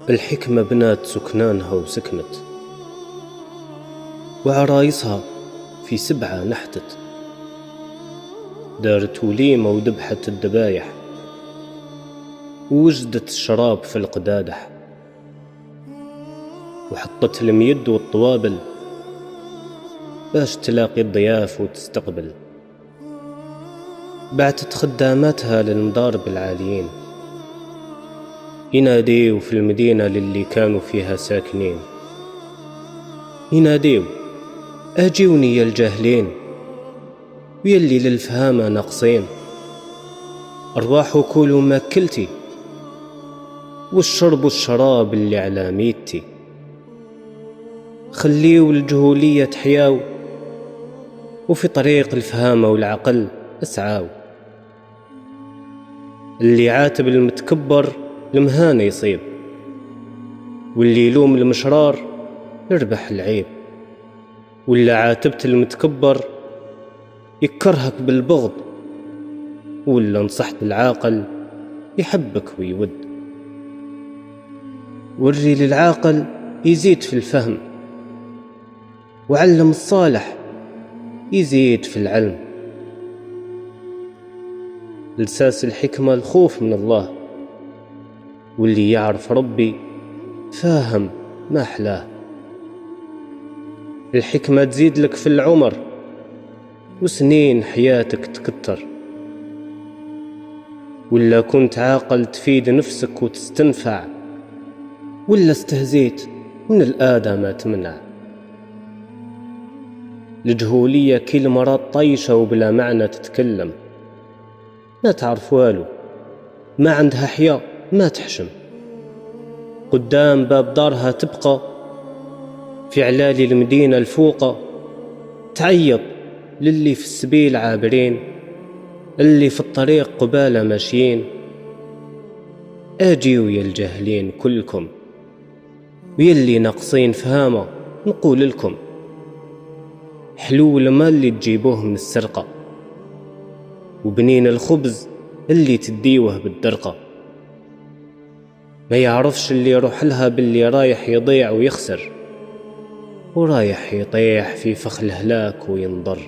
الحكمة بنات سكنانها وسكنت، وعرايسها في 7 نحتت، دارت وليمة وذبحت الذبايح، ووجدت الشراب في القدادح، وحطت الميد والطوابل باش تلاقي الضياف وتستقبل. بعتت خداماتها للمضارب العاليين يناديو في المدينة للي كانوا فيها ساكنين، يناديو أجيوني يا الجاهلين ويلي للفهامة ناقصين، أرواحوا كولوا ماكلتي والشرب الشراب اللي على ميتي، خليو الجهولية تحياو وفي طريق الفهامة والعقل اسعاو. اللي عاتب المتكبر المهانة يصيب، واللي يلوم المشرار يربح العيب، واللي عاتبت المتكبر يكرهك بالبغض، واللي نصحت العاقل يحبك ويود. وري للعاقل يزيد في الفهم، وعلم الصالح يزيد في العلم. لساس الحكمة الخوف من الله، واللي يعرف ربي فاهم ما أحلاه. الحكمة تزيد لك في العمر وسنين حياتك تكتر، ولا كنت عاقل تفيد نفسك وتستنفع، ولا استهزيت من الآدى ما تمنع. الجهولية كل مرات طيشة وبلا معنى تتكلم، ما تعرف والو، ما عندها حياء ما تحشم، قدام باب دارها تبقى في علالي المدينة الفوقة، تعيط للي في السبيل عابرين، اللي في الطريق قبالة ماشيين. أجيو يا الجاهلين كلكم ويلي ناقصين فهامة نقول لكم، حلو المال اللي تجيبوه من السرقة، وبنين الخبز اللي تديوه بالدرقة. ما يعرفش اللي يروح لها باللي رايح يضيع ويخسر، ورايح يطيح في فخ الهلاك وينضر.